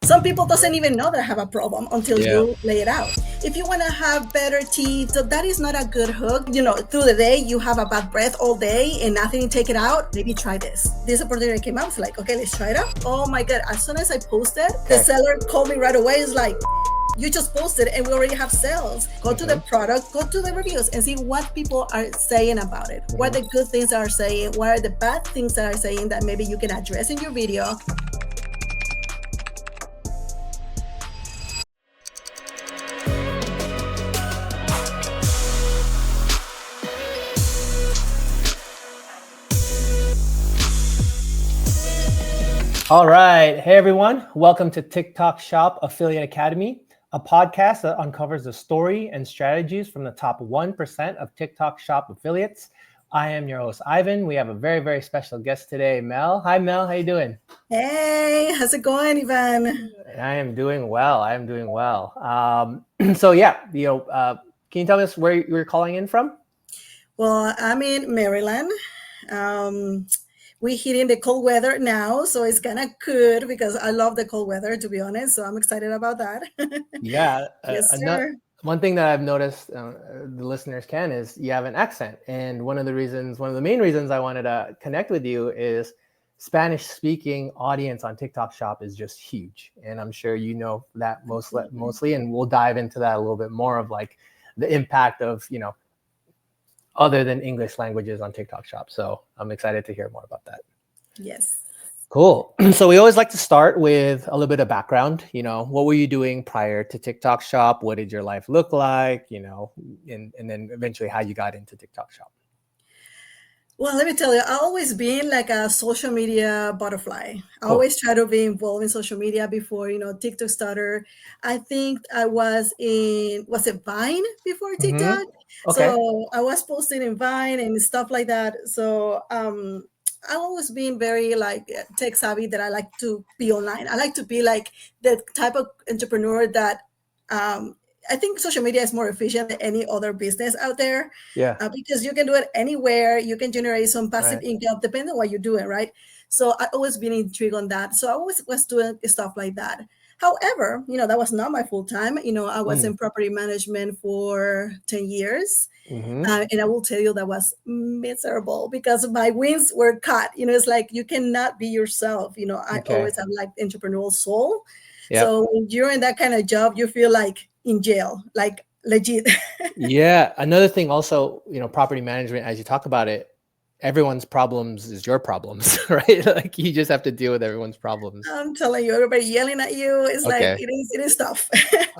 Some people doesn't even know they have a problem until Yeah. you lay it out. If you want to have better teeth, so that is not a good hook. Through the day you have a bad breath all day and nothing to take it out. Maybe try this. This opportunity came up. It's like, okay, let's try it out. Oh my God! As soon as I posted, the seller called me right away. It's like, you just posted and we already have sales. Go to the product, go to the reviews and see what people are saying about it. What are the good things that are saying? What are the bad things that are saying that maybe you can address in your video? All right. Hey, everyone. Welcome to TikTok Shop Affiliate Academy, a podcast that uncovers the story and strategies from the top 1% of TikTok Shop affiliates. I am your host, Ivan. We have a very, very special guest today, Mel. Hi, Mel. How you doing? Hey, how's it going, Ivan? I am doing well. So yeah, can you tell us where you're calling in from? Well, I'm in Maryland. We're hitting the cold weather now, so it's kind of good because I love the cold weather, to be honest. So I'm excited about that. Yeah. Yes, sir. One thing that I've noticed the listeners is you have an accent. And one of the main reasons I wanted to connect with you is Spanish speaking audience on TikTok Shop is just huge. And I'm sure you know that mostly. And we'll dive into that a little bit more of like the impact of, other than English languages on TikTok Shop. So I'm excited to hear more about that. Yes. Cool. So we always like to start with a little bit of background. What were you doing prior to TikTok Shop? What did your life look like? And then eventually how you got into TikTok Shop. Well, let me tell you, I've always been like a social media butterfly. I always try to be involved in social media before, TikTok started. I think I was it Vine before TikTok? Okay. So I was posting in Vine and stuff like that. So I've always been very like tech savvy that I like to be online. I like to be like the type of entrepreneur that I think social media is more efficient than any other business out there. Yeah. Because you can do it anywhere. You can generate some passive income depending on what you're doing, right? So I've always been intrigued on that. So I always was doing stuff like that. However, that was not my full time. I was in property management for 10 years. And I will tell you that was miserable because my wings were cut. It's like you cannot be yourself. I always have like entrepreneurial soul. Yep. So when you're in that kind of job, you feel like in jail, like legit. Yeah. Another thing also, property management, as you talk about it, everyone's problems is your problems, right? Like you just have to deal with everyone's problems. I'm telling you, everybody yelling at you. It's like it is tough.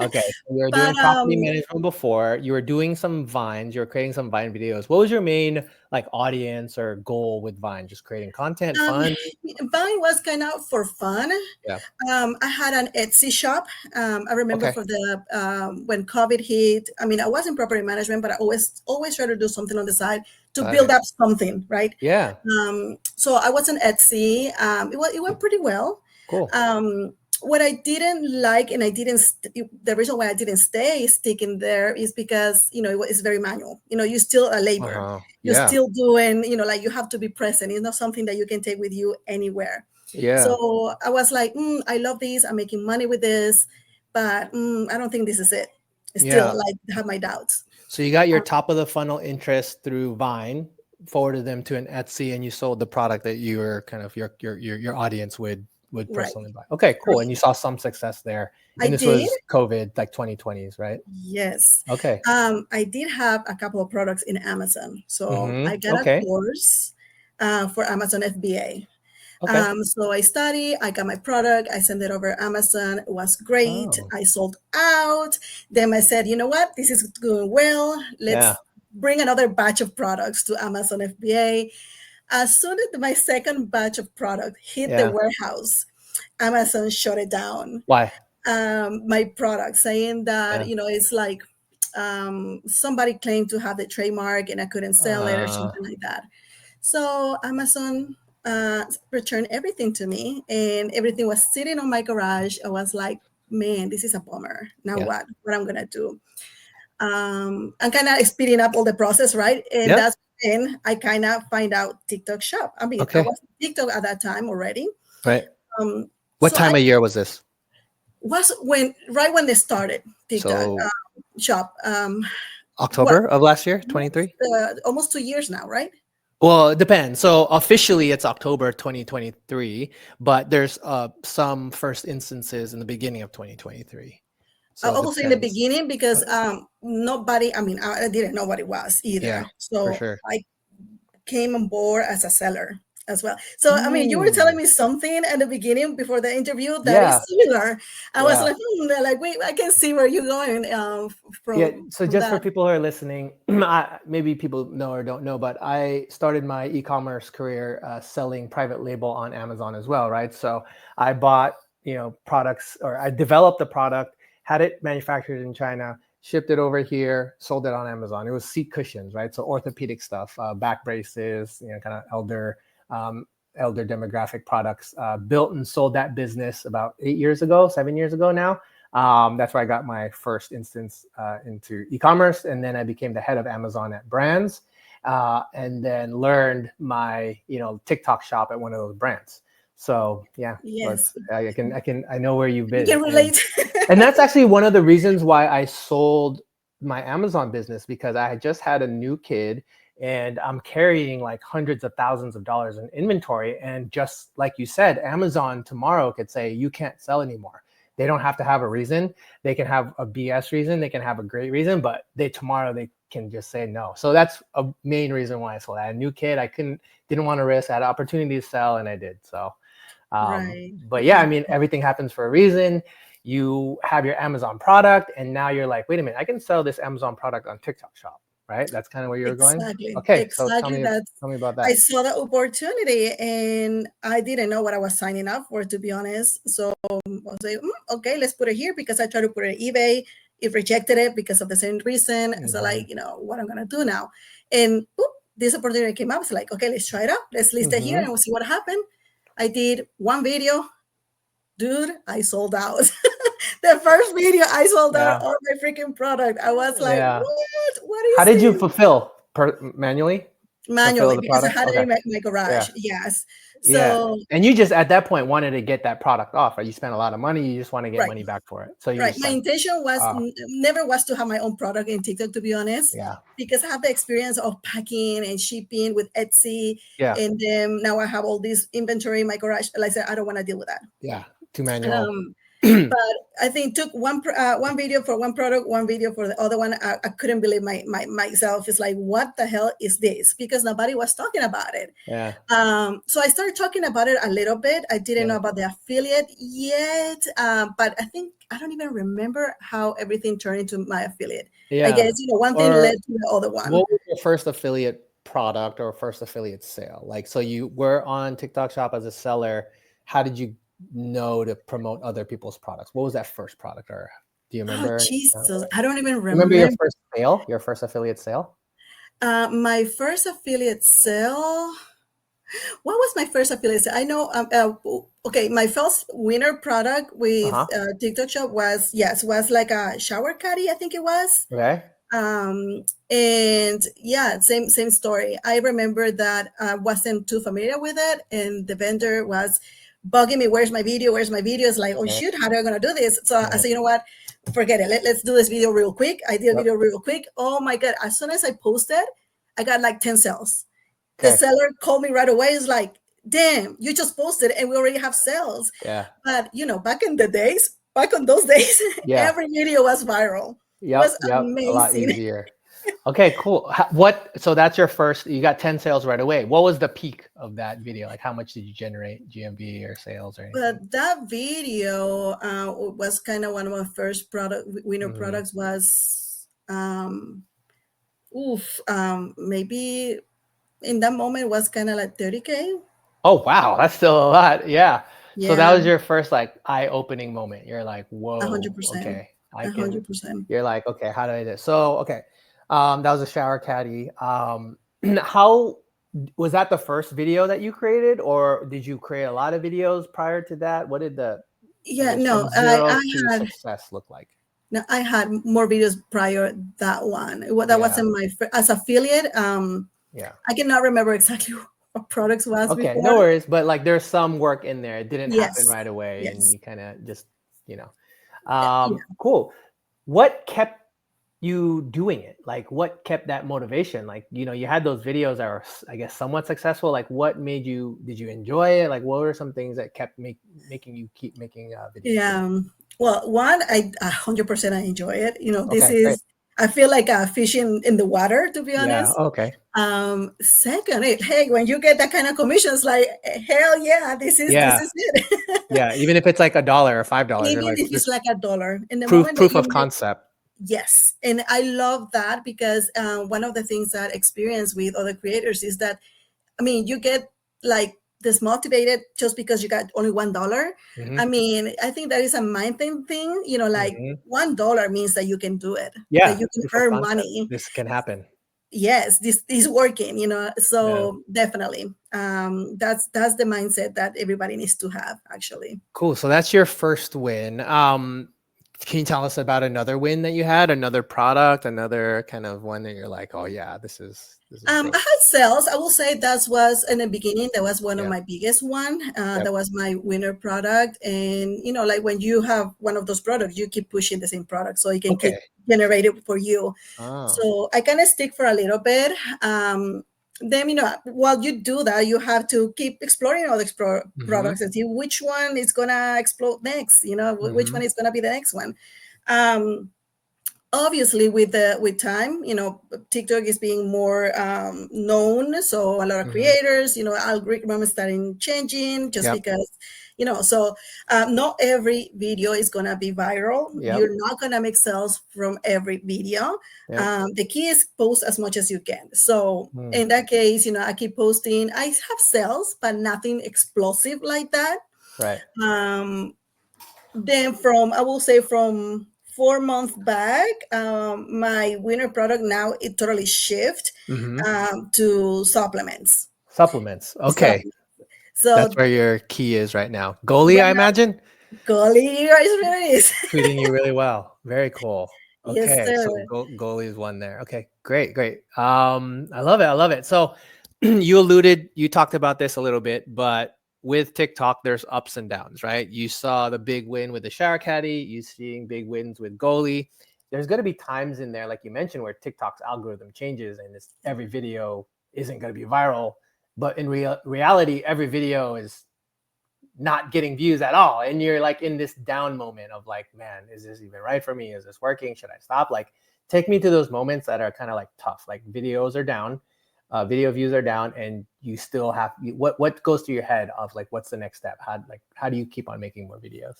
Okay. So you were doing property management before. You were doing some Vines. You were creating some Vine videos. What was your main audience or goal with Vine? Just creating content, fun? Vine was kind of for fun. Yeah. I had an Etsy shop. I remember for the when COVID hit. I mean, I was in property management, but I always try to do something on the side to build up something, right? Yeah. So I was on Etsy. It went pretty well. Cool. What I didn't like, and the reason why I didn't stick in there is because, it's very manual. You're still a labor. You're still doing, like you have to be present. It's not something that you can take with you anywhere. Yeah. So I was like, I love this. I'm making money with this, but I don't think this is it. I still have my doubts. So you got your top of the funnel interest through Vine, forwarded them to an Etsy, and you sold the product that you were kind of your audience would personally buy. Okay, cool. And you saw some success there. And this was COVID, like 2020s, right? Yes. Okay. I did have a couple of products in Amazon. So I got a course for Amazon FBA. Okay. So I studied, I got my product, I sent it over Amazon. It was great. I sold out. Then I said, you know what? This is doing well. Let's bring another batch of products to Amazon FBA. As soon as my second batch of product hit the warehouse, Amazon shut it down. Why? My product, saying that, it's like somebody claimed to have the trademark and I couldn't sell it or something like that. So Amazon returned everything to me and everything was sitting on my garage. I was like, man, this is a bummer. Now what I'm going to do? I'm kind of speeding up all the process, right? And that's when I kind of find out TikTok Shop. I mean, I was TikTok at that time already. Right. What time of year was this? was right when they started TikTok So shop. October of last year, 23. Almost 2 years now, right? Well, it depends. So officially it's October 2023, but there's some first instances in the beginning of 2023. So it Also in the depends. beginning, because nobody, I mean, I didn't know what it was either. Yeah, So for sure. I came on board as a seller as well. So I mean, you were telling me something at the beginning before the interview that is similar. I was like, they're like, wait, I can see where you're going from. So from just for that. people who are listening, maybe people know or don't know, but I started my e-commerce career selling private label on Amazon as well, right? So I bought, products, or I developed the product, had it manufactured in China, shipped it over here, sold it on Amazon. It was seat cushions, right? So orthopedic stuff, back braces, kind of elder demographic products. Built and sold that business about 7 years ago now. That's where I got my first instance into e-commerce, and then I became the head of Amazon at Brands, and then learned my TikTok shop at one of those brands. So Yes, I know where you've been. You can relate. And that's actually one of the reasons why I sold my Amazon business, because I had just had a new kid and I'm carrying like hundreds of thousands of dollars in inventory. And just like you said, Amazon tomorrow could say, you can't sell anymore. They don't have to have a reason. They can have a BS reason. They can have a great reason, but tomorrow they can just say no. So that's a main reason why I sold. I had a new kid. I didn't want to risk. I had an opportunity to sell, and I did. So, Right. But yeah, I mean, everything happens for a reason. You have your Amazon product, and now you're like, wait a minute, I can sell this Amazon product on TikTok Shop, right? That's kind of where you're going. Okay, so tell me about that. I saw the opportunity and I didn't know what I was signing up for, to be honest. So I was like, okay, let's put it here, because I tried to put it on eBay. It rejected it because of the same reason. Mm-hmm. So like, what I'm gonna do now? And this opportunity came up. It's like, okay, let's try it out. Let's list it here and we'll see what happened. I did one video. Dude, I sold out. The first video, I sold out all my freaking product. I was like, what is How did you fulfill? Manually? Manually, because I had it in my garage. Yes. So and you just at that point wanted to get that product off, right? You spent a lot of money, you just want to get money back for it. So you my intention was never was to have my own product in TikTok, to be honest. Yeah. Because I have the experience of packing and shipping with Etsy. Yeah. And then now I have all this inventory in my garage. Like I said, I don't want to deal with that. Yeah. Too manual. But I think took one video for one product, one video for the other one. I couldn't believe myself. It's like, what the hell is this? Because nobody was talking about it. Yeah. So I started talking about it a little bit. I didn't know about the affiliate yet, but I don't even remember how everything turned into my affiliate. Yeah. I guess one thing led to the other one. What was your first affiliate product or first affiliate sale? Like, so you were on TikTok Shop as a seller. How did you know to promote other people's products? What was that first product, or do you remember? Oh, Jesus, I don't even remember. Your first sale, your first affiliate sale? My first affiliate sale. What was my first affiliate sale? I know. Okay, my first winner product with TikTok Shop was like a shower caddy. I think it was. Okay. And yeah, same story. I remember that I wasn't too familiar with it, and the vendor was bugging me, where's my video? It's like, oh shoot, how am I gonna do this? So I said, you know what, forget it, let's do this video real quick. I did a video real quick. Oh my god, as soon as I posted, I got like 10 sales. The seller called me right away. It's like, damn, you just posted and we already have sales. Yeah. But back on those days, every video was viral. It was amazing. A lot easier. Okay, cool. So that's your first, you got 10 sales right away. What was the peak of that video? Like, how much did you generate, GMV or sales or anything? But that video was kind of one of my first winner products was, maybe in that moment was kind of like 30K. Oh, wow. That's still a lot. Yeah. So that was your first like eye-opening moment. You're like, whoa. 100%. Okay. 100%. You're like, okay, how do I do this? So, okay. That was a shower caddy. How was that the first video that you created, or did you create a lot of videos prior to that? What did the I had success look like? No, I had more videos prior that one. That wasn't my as affiliate. I cannot remember exactly what products was. Okay, before. No worries. But like, there's some work in there. It didn't happen right away, and you kind of just Cool. What kept you doing it? Like, what kept that motivation? Like, you had those videos that were, I guess, somewhat successful. Like, what made you? Did you enjoy it? Like, what were some things that kept making you keep making videos? Yeah. Well, one, I 100% I enjoy it. This Okay, great. is, I feel like a fish in the water, to be Yeah. honest. Okay. Second, hey, when you get that kind of commissions, like, hell yeah, this is Yeah. it. Yeah. Even if it's like $1 or $5, you're Even like, if it's this like $1, in the proof moment that you of make, concept. yes, and I love that because one of the things that I experience with other creators is that, I mean, you get like dismotivated just because you got only $1. Mhm. I mean, I think that is a mind thing. Like Mhm. $1 means that you can do it, Yeah. that you can Proof of earn concept. money. This can happen. Yes, this is working. Yeah. So definitely, that's the mindset that everybody needs to have, actually. Cool. So that's your first win. Can you tell us about another win that you had? Another product, another kind of one that you're like, oh yeah, this is I great. had sales. I will say that was in the beginning. That was one of Yeah. my biggest one. Yep. That was my winner product. And like when you have one of those products, you keep pushing the same product so it can keep Okay. generated for you. Oh. So I kind of stick for a little bit. Then while you do that, you have to keep exploring all the products and see which one is gonna explode next. Which one is gonna be the next one. Obviously with time, TikTok is being more known, so a lot of creators, algorithm is starting changing just because, so not every video is gonna be viral. You're not gonna make sales from every video. The key is post as much as you can. So in that case, I keep posting. I have sales, but nothing explosive like that. Right. Then I will say from 4 months back, my winner product now it totally shift to supplements. Supplements. Okay. So that's where your key is right now. Goli, I imagine. Goli is treating you really well. Very cool. Okay, yes, sir. so Goli is one there. Okay, great. I love it. So you talked about this a little bit, but with TikTok, there's ups and downs, right? You saw the big win with the shower caddy. You seeing big wins with Goli. There's going to be times in there, like you mentioned, where TikTok's algorithm changes and every video isn't going to be viral. But in reality, every video is not getting views at all. And you're like in this down moment of like, man, is this even right for me? Is this working? Should I stop? Like, take me to those moments that are kind of like tough, like videos are down, video views are down, and you still have, what goes through your head of like, what's the next step? How do you keep on making more videos?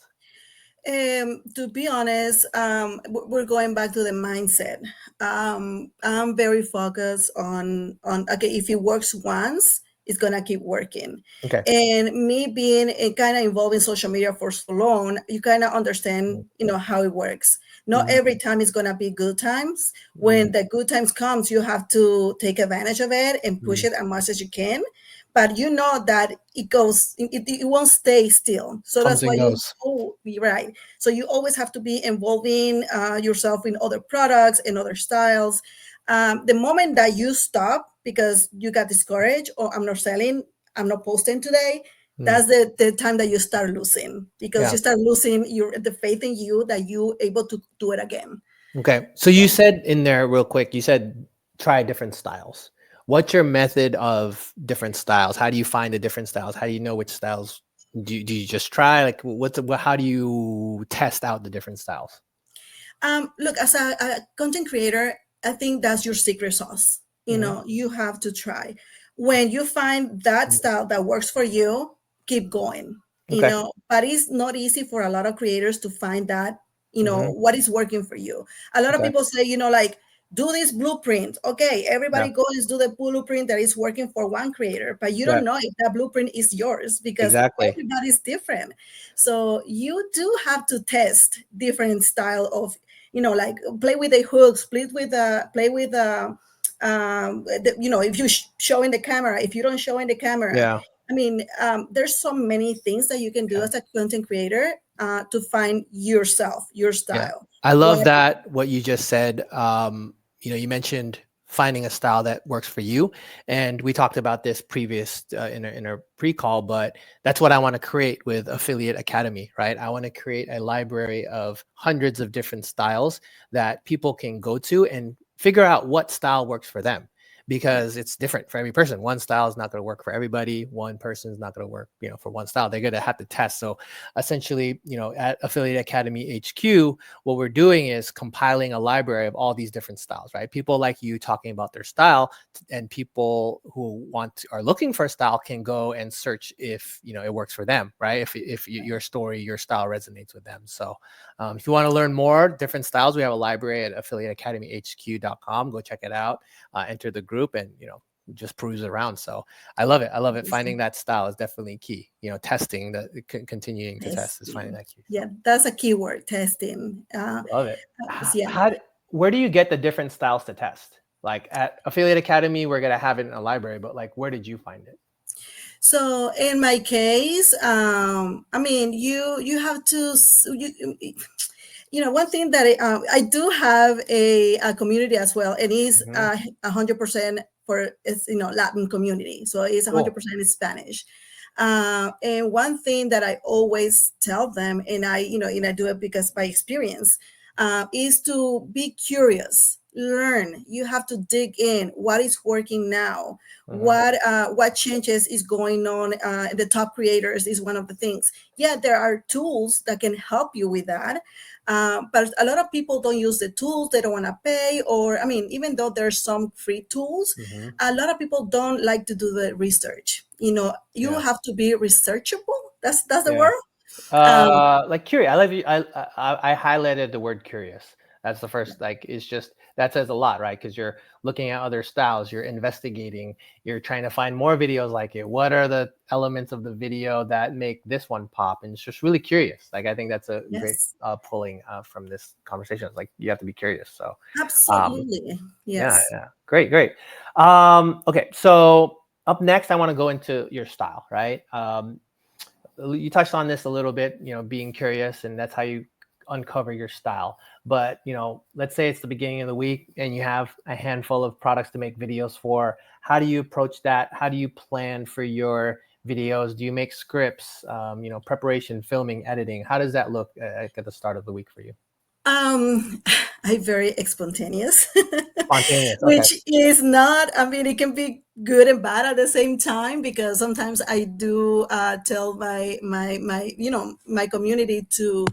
To be honest, we're going back to the mindset. I'm very focused on okay, if it works once, it's gonna keep working. Okay. And me being kind of involved in social media for so long, you kind of understand, how it works. Not every time is gonna be good times. When the good times comes, you have to take advantage of it and push it as much as you can. But you know that it goes, it won't stay still. So Comes that's why goes. right. So you always have to be involving yourself in other products and other styles. The moment that you stop because you got discouraged or I'm not selling, I'm not posting today, that's the time that you start losing because you start losing the faith in you that you're able to do it again. Okay. So you said in there real quick, you said try different styles. What's your method of different styles? How do you find the different styles? How do you know which styles? Do you just try? Like, how do you test out the different styles? Look, as a content creator, I think that's your secret sauce. You have to try. When you find that style that works for you, keep going. But it's not easy for a lot of creators to find that, what is working for you. A lot of people say, like, do this blueprint. Okay, everybody go and do the blueprint that is working for one creator, but you don't know if that blueprint is yours because everybody's different. So you do have to test different style of, like play with the hooks, play with if you show in the camera, if you don't show in the camera. I mean, there's so many things that you can do as a content creator to find yourself, your style. I love that what you just said. You mentioned finding a style that works for you. And we talked about this previous in a pre-call, but that's what I want to create with Affiliate Academy, right? I want to create a library of hundreds of different styles that people can go to and figure out what style works for them, because it's different for every person. One style is not going to work for everybody. One person is not going to work, for one style. They're going to have to test. So essentially, at Affiliate Academy HQ, what we're doing is compiling a library of all these different styles, right? People like you talking about their style, and people who are looking for a style can go and search if, it works for them, right? If your story, your style resonates with them. So if you want to learn more different styles, we have a library at affiliateacademyhq.com. Go check it out. Enter the group and just peruse around. So I love it. Finding that style is definitely key. Testing, continuing to test is finding that key. Yeah, that's a keyword, testing. Love it. Yeah. Where do you get the different styles to test? Like at Affiliate Academy, we're gonna have it in a library, but like, where did you find it? So in my case, you have to, one thing that I do have a community as well, and it's 100% for Latin community. So it's 100% in Spanish. And one thing that I always tell them, and I do it because by experience, is to be curious. Learn. You have to dig in. What is working now? What changes is going on? The top creators is one of the things. Yeah, there are tools that can help you with that, but a lot of people don't use the tools. They don't want to pay, or even though there's some free tools, a lot of people don't like to do the research. You have to be researchable. That's the word. Like curious. I love you. I highlighted the word curious. That's the first, it's just, that says a lot, right? Because you're looking at other styles, you're investigating, you're trying to find more videos like it. What are the elements of the video that make this one pop? And it's just really curious. I think that's a great pulling from this conversation. It's like, you have to be curious. So absolutely. Yes. Yeah. Great. Okay. So up next, I want to go into your style, right? You touched on this a little bit, being curious, and that's how you uncover your style. But let's say it's the beginning of the week and you have a handful of products to make videos for. How do you approach that? How do you plan for your videos? Do you make scripts, preparation, filming, editing? How does that look at the start of the week for you? I'm very spontaneous. Okay. Which is not, it can be good and bad at the same time, because sometimes I do tell my community to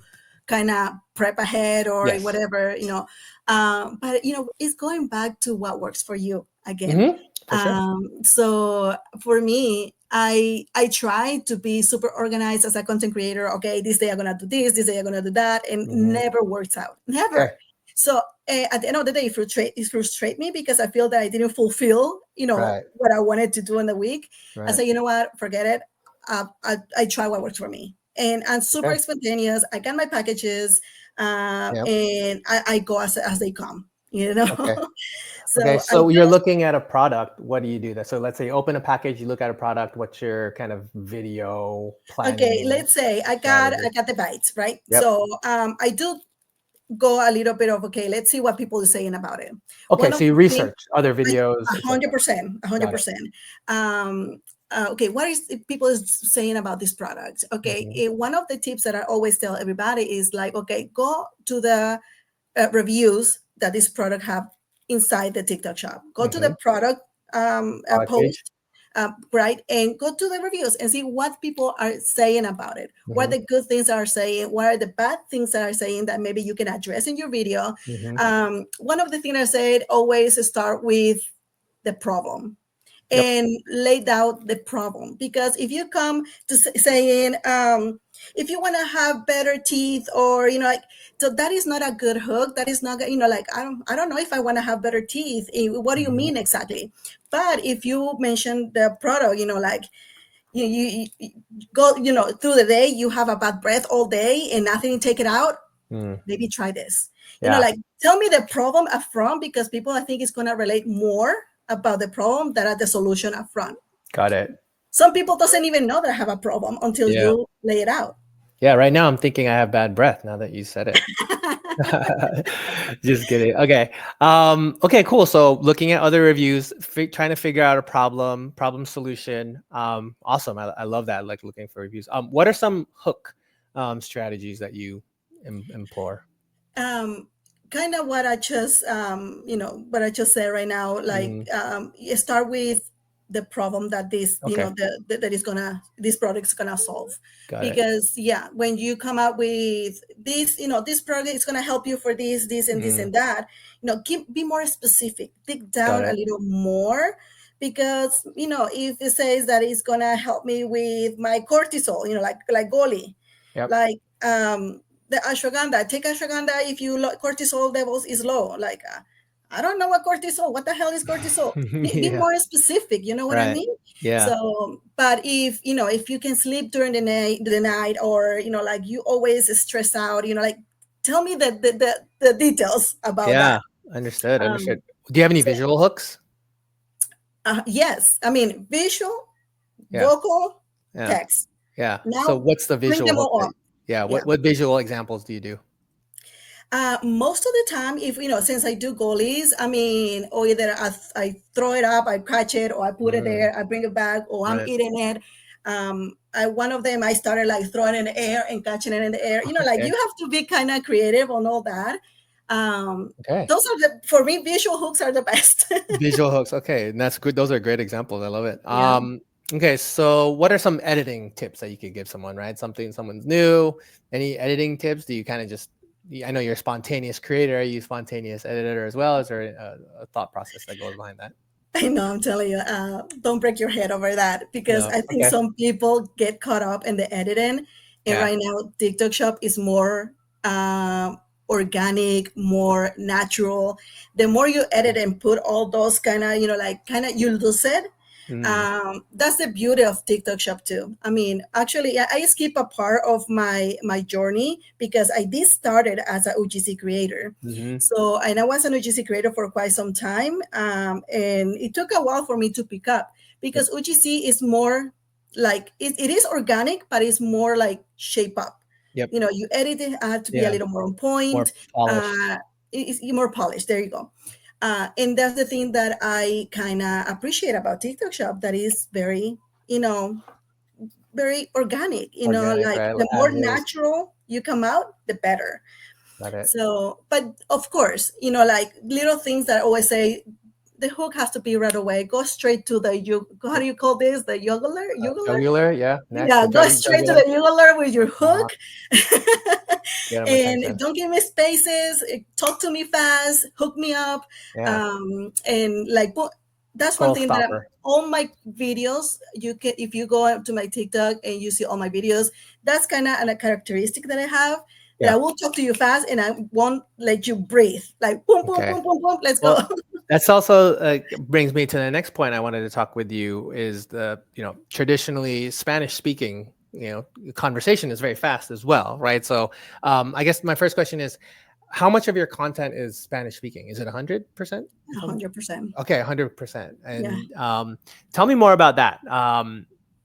kind of prep ahead or whatever, but it's going back to what works for you again. For sure. So for me, I try to be super organized as a content creator. Okay, this day I'm gonna do this day I'm gonna do that, and never works out. Never. Right. So at the end of the day, it frustrates me because I feel that I didn't fulfill, what I wanted to do in the week. Right. I say, you know what, forget it. I try what works for me. And I'm super spontaneous. I got my packages, and I go as they come, Okay. So you're looking at a product. What do you do? So let's say you open a package, you look at a product. What's your kind of video plan? Okay, let's say I got the bites, right? Yep. So I do go a little bit of, let's see what people are saying about it. Okay, so you research other videos. 100%. What is people is saying about this product? Okay, one of the tips that I always tell everybody is go to the reviews that this product have inside the TikTok shop. Go to the product post, right, and go to the reviews and see what people are saying about it. What the good things are saying, what are the bad things that are saying that maybe you can address in your video. One of the things I said, always start with the problem. And laid out the problem, because if you come to saying if you want to have better teeth, or so that is not a good hook. That is not I don't know if I want to have better teeth. What do you mean exactly? But if you mention the product, you go through the day, you have a bad breath all day and nothing, take it out. Maybe try this. Tell me the problem up front, because people, I think, is going to relate more about the problem than at the solution up front. Got it. Some people doesn't even know they have a problem until you lay it out. Yeah, right now I'm thinking I have bad breath now that you said it. Just kidding. Okay. Okay, cool. So looking at other reviews, trying to figure out a problem solution. Awesome. I love that. I like looking for reviews. What are some hook strategies that you implore? Kind of what I just what I just said right now, like you start with the problem that this Okay. that is gonna this product's gonna solve. Got it. Because yeah, when you come up with this, this product is gonna help you for this and this and that, be more specific, dig Got down a it. little more. Because if it says that it's gonna help me with my cortisol, like Goli, Yep. like the ashwagandha, take ashwagandha if you cortisol levels is low. Like I don't know what cortisol, what the hell is cortisol? Be Yeah. more specific, you know what I Right. mean? Yeah. So but if you can sleep during the night, or like you always stress out, like tell me the details about Yeah. that. Understood. um Do you have any so, visual hooks? yes, I mean visual, Yeah. vocal, Yeah. text. Yeah. So Now what's the bring visual them hook all that, up. yeah, Yeah. what visual examples do you do? Most of the time, if since I do goalies, I mean, or either I throw it up, I catch it, or I put it there, I bring it back, or I'm Right. eating it. One of them I started like throwing it in the air and catching it in the air. Like Okay. you have to be kind of creative on all that. Okay. Those are for me, visual hooks are the best. Visual hooks. Okay. And that's good. Those are great examples. I love it. Yeah. Okay. So what are some editing tips that you could give someone, right? Someone's new, any editing tips? Do you kind of just, I know you're a spontaneous creator. Are you a spontaneous editor as well? Is there a thought process that goes behind that? I know, I'm telling you, don't break your head over that, because No. I think Okay. some people get caught up in the editing. And Yeah. right now, TikTok Shop is more organic, more natural. The more you edit and put all those kind of, you lose it. That's the beauty of TikTok Shop too. I mean, actually, I skip a part of my journey, because I did started as a UGC creator. So, and I was an UGC creator for quite some time, and it took a while for me to pick up, because UGC is more like it is organic, but it's more like shape up. Yep. You edit it to be a little more on point, More polished. it's more polished. There you go. And that's the thing that I kind of appreciate about TikTok Shop, that is very, very organic, Organic, like right? the more As is. natural you come out, the better. Got it. So, but of course, like little things that I always say, the hook has to be right away. Go straight to how do you call this? The jugular? Jugular, yeah. Next, Yeah, the go straight to the jugular with your hook. Get 'em And attention. don't give me spaces. Talk to me fast. Hook me up. Yeah. And like that's one thing that all my videos, you can, if you go to my TikTok and you see all my videos, that's kind of a characteristic that I have. That I will talk to you fast and I won't let you breathe. Like boom, boom, boom, boom, boom. Let's go. That's also brings me to the next point I wanted to talk with you is the, traditionally Spanish speaking, conversation is very fast as well, right? So I guess my first question is, how much of your content is Spanish speaking? Is it 100%? 100%. Okay, 100%. And tell me more about that.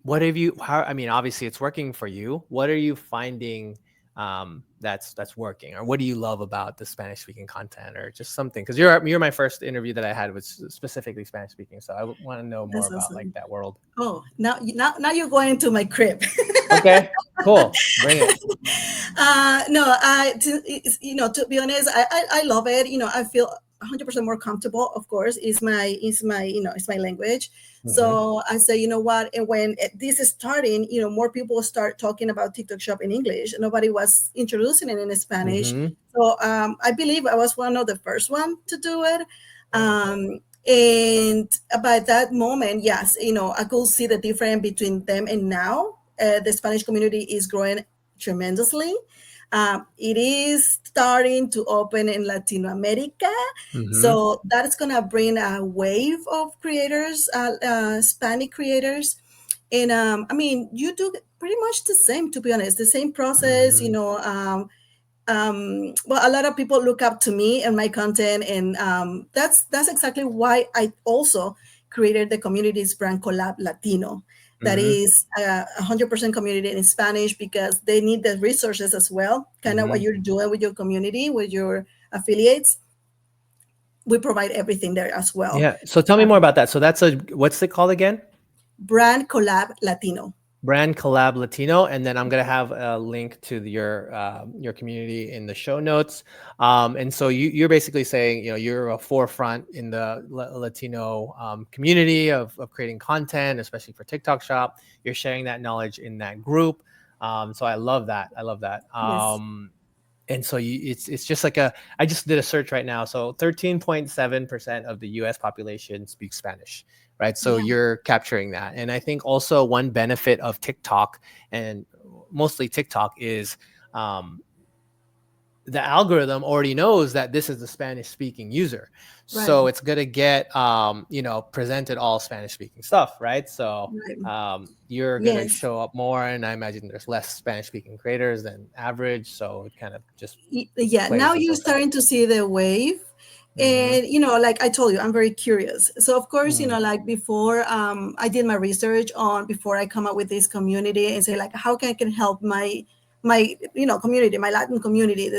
What have you? I mean, obviously it's working for you. What are you finding that's working, or what do you love about the Spanish speaking content, or just something? Because you're my first interview that I had was specifically Spanish speaking, so I want to know more about like that world. Oh, now you're going into my crib. Okay, cool, bring it. No, to be honest, I love it. I feel 100% more comfortable. Of course, it's my it's my language. So I say, what? And when this is starting, more people start talking about TikTok Shop in English. Nobody was introducing it in Spanish. So I believe I was one of the first one to do it. And by that moment, yes, I could see the difference between them and now. The Spanish community is growing tremendously. It is starting to open in Latin America. So that's going to bring a wave of creators, Hispanic creators. And I mean, you do pretty much the same, to be honest, the same process, well, a lot of people look up to me and my content. And that's exactly why I also created the community's brand Collab Latino. that is 100% community in Spanish, because they need the resources as well. Kind of what you're doing with your community, with your affiliates. We provide everything there as well. Yeah. So tell me more about that. So that's what's it called again? Brand Collab Latino. Brand Collab Latino, and then I'm gonna have a link to your community in the show notes. And so you're basically saying, you're a forefront in the Latino community of creating content, especially for TikTok Shop. You're sharing that knowledge in that group. So I love that. Yes. And so it's just like I just did a search right now. So 13.7% of the US population speaks Spanish, right? So you're capturing that. And I think also one benefit of TikTok, and mostly TikTok, is the algorithm already knows that this is a Spanish speaking user. Right. So it's going to get, presented all Spanish speaking stuff. Right. So you're going to show up more, and I imagine there's less Spanish speaking creators than average. So it kind of just, now you're starting to see the wave. And, like I told you, I'm very curious. So, of course, like before I did my research before I come up with this community and say, like, how can I help my community, my Latin community,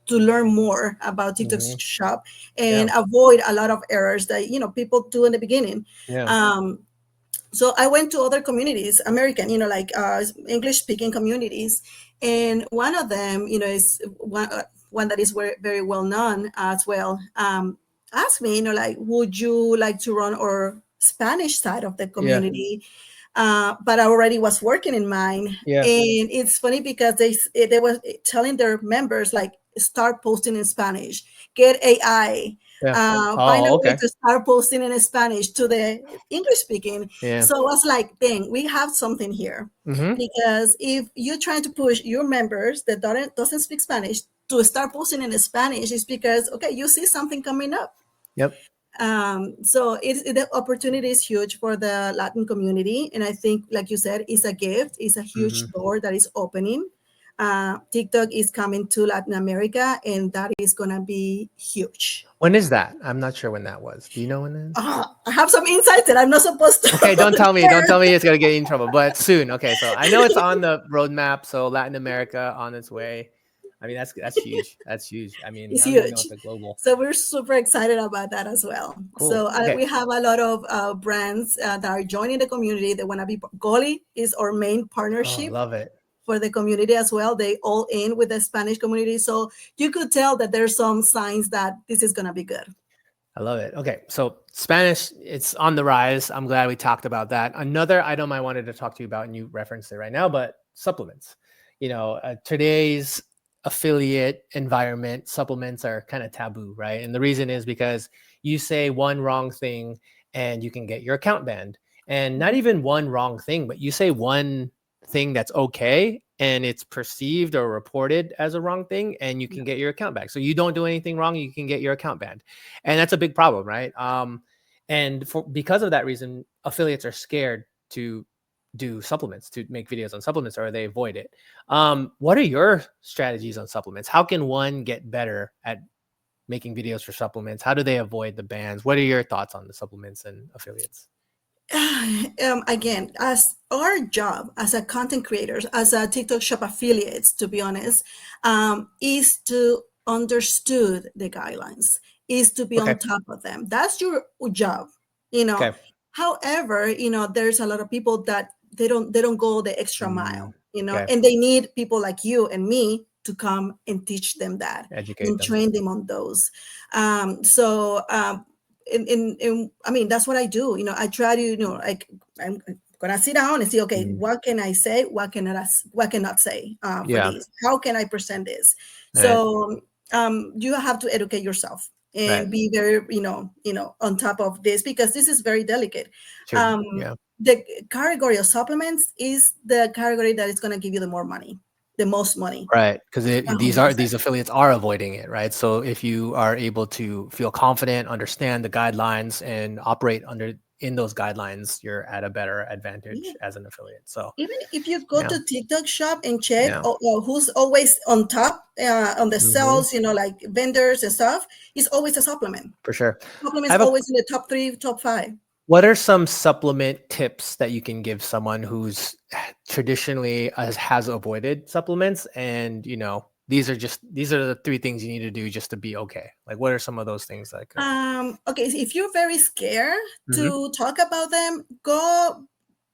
to learn more about TikTok Shop and avoid a lot of errors that, people do in the beginning. So I went to other communities, American, like English speaking communities. And one of them, is one that is very, very well known as well, asked me, like, would you like to run our Spanish side of the community? But I already was working in mine. And it's funny because they were telling their members, like, start posting in Spanish, get AI, find a way to start posting in Spanish to the English speaking. So I was like, dang, we have something here. Because if you're trying to push your members that doesn't speak Spanish to start posting in Spanish, it's because, you see something coming up. So the opportunity is huge for the Latin community. And I think, like you said, it's a gift. It's a huge door that is opening. TikTok is coming to Latin America, and that is going to be huge. When is that? I'm not sure when that was. Do you know when that is? I have some insights that I'm not supposed to. Okay, don't tell me. Don't tell me it's going to get you in trouble, but soon. Okay, so I know it's on the roadmap. So Latin America on its way. I mean, that's huge. That's huge. I mean, it's huge. It's global. So we're super excited about that as well. Cool. So we have a lot of brands that are joining the community. They want to be. Golly is our main partnership. Oh, love it. For the community as well. They all in with the Spanish community. So you could tell that there's some signs that this is going to be good. I love it. Okay. So Spanish, it's on the rise. I'm glad we talked about that. Another item I wanted to talk to you about, and you referenced it right now, but supplements. Today's affiliate environment, supplements are kind of taboo, right? And the reason is because you say one wrong thing and you can get your account banned. And not even one wrong thing, but you say one thing that's okay and it's perceived or reported as a wrong thing, and you can get your account back. So you don't do anything wrong, you can get your account banned. And that's a big problem, right? And because of that reason, affiliates are scared to do supplements, to make videos on supplements, or they avoid it. What are your strategies on supplements? How can one get better at making videos for supplements? How do they avoid the bans? What are your thoughts on the supplements and affiliates? Again, as our job as a content creators, as a TikTok Shop affiliates, to be honest, is to understood the guidelines, is to be on top of them. That's your job, However, there's a lot of people that they don't go the extra mile, and they need people like you and me to come and teach them that, educate and them. Train them on those. I mean, that's what I do. I try to, I'm gonna sit down and see, what can I say? What cannot say for this? How can I present this? Right. So you have to educate yourself and be very, on top of this, because this is very delicate. The category of supplements is the category that is going to give you the more money. The most money, right? Because these affiliates are avoiding it, right? So if you are able to feel confident, understand the guidelines, and operate in those guidelines, you're at a better advantage as an affiliate. So even if you go to TikTok Shop and check who's always on top on the sales, like vendors and stuff, it's always a supplement. For sure, Supplements always in the top 3, top 5. What are some supplement tips that you can give someone who's traditionally has avoided supplements, and these are the three things you need to do just to be okay? Like, what are some of those things that could? Okay, so if you're very scared Mhm. to talk about them, go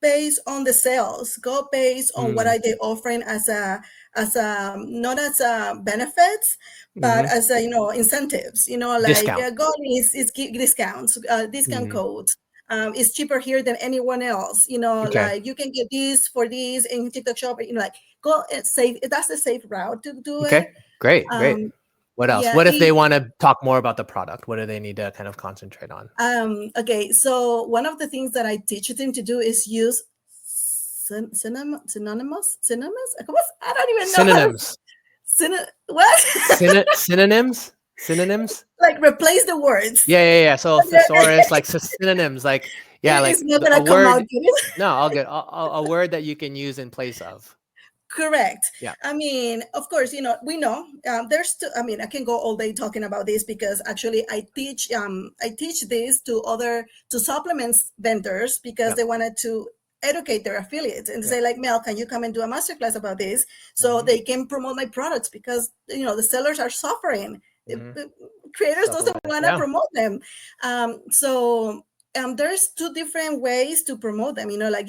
based on the sales. Go based on what Mm. are they offering as a not as a benefits, but Mhm. as a incentives. Like Discount. go is discounts, discount Mhm. codes. It's cheaper here than anyone else. Okay. Like you can get this for this in TikTok Shop. Like go and save. That's the safe route to do it. Okay. Great. Great. Um, What else? yeah, What if they want to talk more about the product? What do they need to kind of concentrate on? Okay, so one of the things that I teach them to do is use synonymous. I don't even know how to Synonyms. what Synonyms. Synonyms. like replace the words. Yeah. So thesaurus, like synonyms, like It's like not a gonna come out word. good. No, I'll get a word that you can use in place of. Correct. Yeah. I mean, of course, we know there's. I mean, I can go all day talking about this because actually, I teach this to supplements vendors because Yep. they wanted to educate their affiliates and say like, Mel, can you come and do a masterclass about this so Mhm. they can promote my products because the sellers are suffering. Mhm. Creators doesn't Supplements, want to yeah. promote them. So there's two different ways to promote them. Like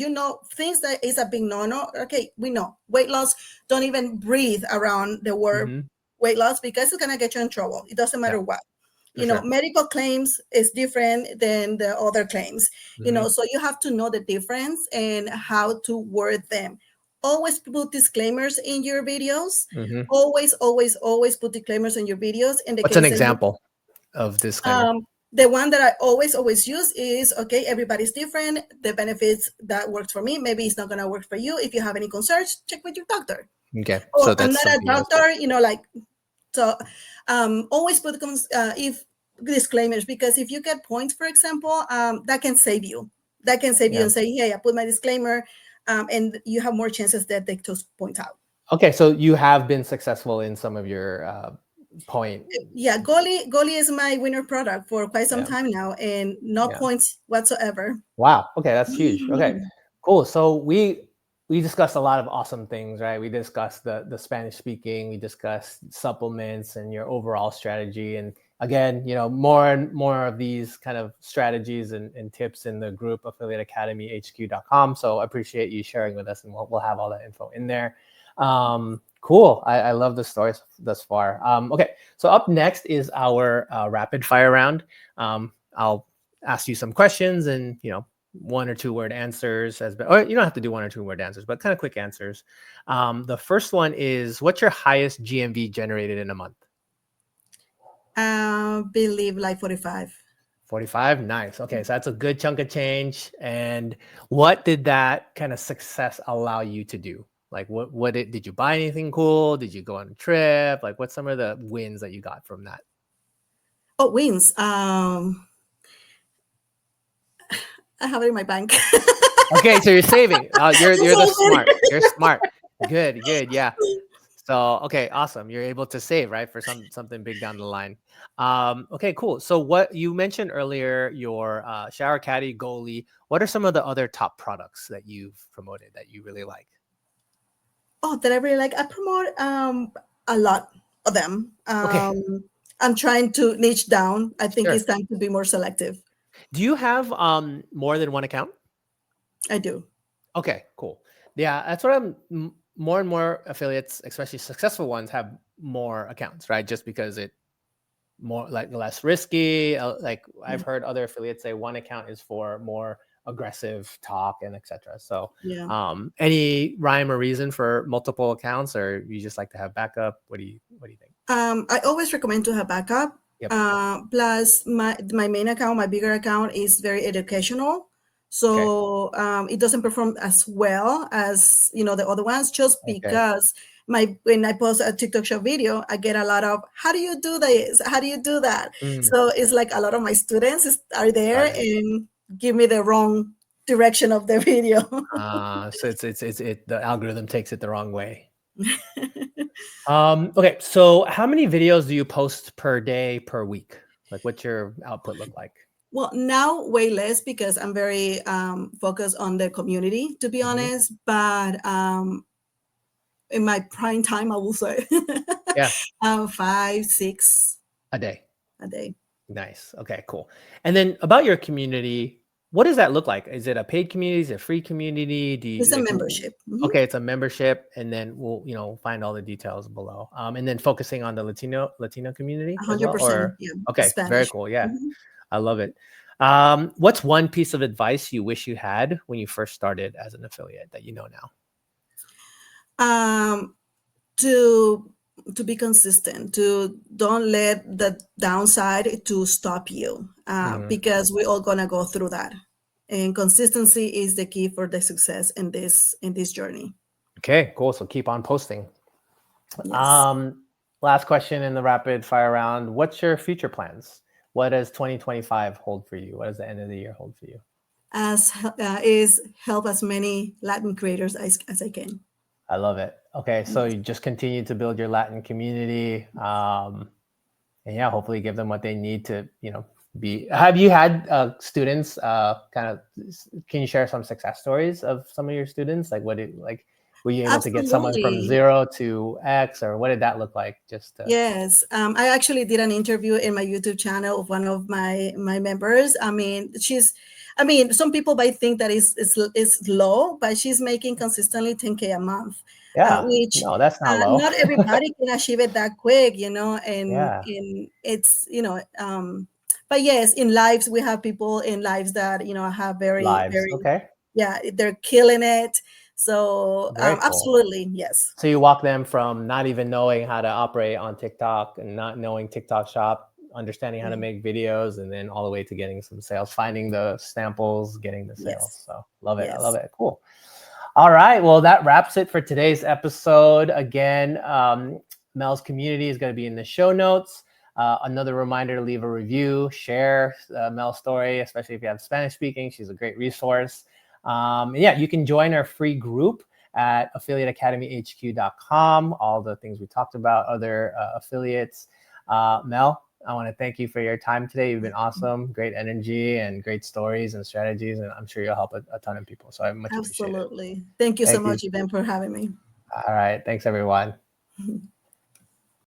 things that is a big no. Okay, we know weight loss. Don't even breathe around the word Mhm. weight loss because it's gonna get you in trouble. It doesn't matter Yeah, what. for sure. Medical claims is different than the other claims. Mhm. So you have to know the difference and how to word them. Always put disclaimers in your videos. Mhm. Always, always, always put disclaimers in your videos. In the What's an case that example of disclaimer? the one that I always use is, okay, everybody's different. The benefits that works for me, maybe it's not going to work for you. If you have any concerns, check with your doctor. Okay, Or so I'm that's not a something else. doctor, so always put if disclaimers, because if you get points, for example, that can save you. That can save you Yeah. and say, hey, I put my disclaimer, and you have more chances that they just point out. Okay, so you have been successful in some of your point. Yeah, Goli is my winner product for quite some Yeah. time now, and no Yeah. points whatsoever. Wow. Okay, that's huge. Okay, cool. So we discussed a lot of awesome things, right? We discussed the Spanish speaking, we discussed supplements and your overall strategy. And again, more and more of these kind of strategies and tips in the group affiliateacademyhq.com. So I appreciate you sharing with us, and we'll have all that info in there. Cool. I love the stories thus far. Okay, so up next is our rapid fire round. I'll ask you some questions and 1 or 2 word answers or you don't have to do 1 or 2 word answers, but kind of quick answers. The first one is, what's your highest GMV generated in a month? Believe like 45. 45. Nice. Okay, so that's a good chunk of change. And what did that kind of success allow you to do? Like what did you buy anything cool? Did you go on a trip? Like, what's some of the wins that you got from that? Oh, wins. I have it in my bank. Okay, so you're saving. You're So smart. You're smart. Good. Yeah. So okay, awesome. You're able to save, right, for something big down the line. Okay, cool. So what you mentioned earlier, your shower caddy, Goli. What are some of the other top products that you've promoted that you really like? Oh, that I really like. I promote a lot of them. Okay, I'm trying to niche down. I think sure. it's time to be more selective. Do you have more than one account? I do. Okay, cool. Yeah, that's what more and more affiliates, especially successful ones, have more accounts, right? Just because it more like less risky. Like I've heard other affiliates say one account is for more aggressive talk and etc. So, Yeah. any rhyme or reason for multiple accounts, or you just like to have backup? What do you think? I always recommend to have backup. Yep. Plus, my main account, my bigger account, is very educational, so it doesn't perform as well as the other ones. Just because when I post a TikTok shop video, I get a lot of "How do you do this? How do you do that?" So it's like a lot of my students are there and give me the wrong direction of the video. So the algorithm takes it the wrong way. Okay, so how many videos do you post per day, per week? Like, what's your output look like? Well, now way less because I'm very focused on the community, to be Mhm. honest. But in my prime time, I will say Yeah, 5, 6 a day. a day. Nice. Okay, cool. And then about your community, what does that look like? Is it a paid community? Is it a free community? Do It's you a like membership. okay, it's a membership, and then we'll, find all the details below. And then focusing on the Latino community as well, 100%. or Yeah, okay, very Spanish. cool. Yeah, Mhm. I love it. What's one piece of advice you wish you had when you first started as an affiliate that you know now? Um, to be consistent, to don't let the downside to stop you, Mhm. because we're all gonna go through that. And consistency is the key for the success in this journey. Okay, cool. So keep on posting. Yes. Um, Last question in the rapid fire round. What's your future plans? What does 2025 hold for you? What does the end of the year hold for you? Is help as many Latin creators as I can. I love it. Okay, so Yes. you just continue to build your Latin community, and yeah, hopefully give them what they need to, be. Have you had students? Can you share some success stories of some of your students? Like, were you able to get someone from Absolutely. 0 to X, or what did that look like? Just to, Yes, I actually did an interview in my YouTube channel of one of my members. I mean, some people might think that is low, but she's making consistently 10K a month, yeah, which no, that's not low. not everybody can achieve it that quick, and Yeah, it's but yes, in lives we have people in lives that have very lives. very, Okay, yeah, they're killing it. So very cool. absolutely, yes, So you walk them from not even knowing how to operate on TikTok and not knowing TikTok Shop, understanding how to yeah, make videos, and then all the way to getting some sales, finding the samples, getting the sales. yes, So love it. I love yes. it. Cool. All right. Well, that wraps it for today's episode. Again, Mel's community is going to be in the show notes. Another reminder to leave a review, share Mel's story, especially if you have Spanish speaking. She's a great resource. Yeah, you can join our free group at affiliateacademyhq.com. All the things we talked about, other affiliates. Mel, I want to thank you for your time today. You've been awesome, great energy and great stories and strategies, and I'm sure you'll help a ton of people. So I much appreciate it. Absolutely. Thank you so Thank you. much, Ivan, for having me. All right. Thanks, everyone.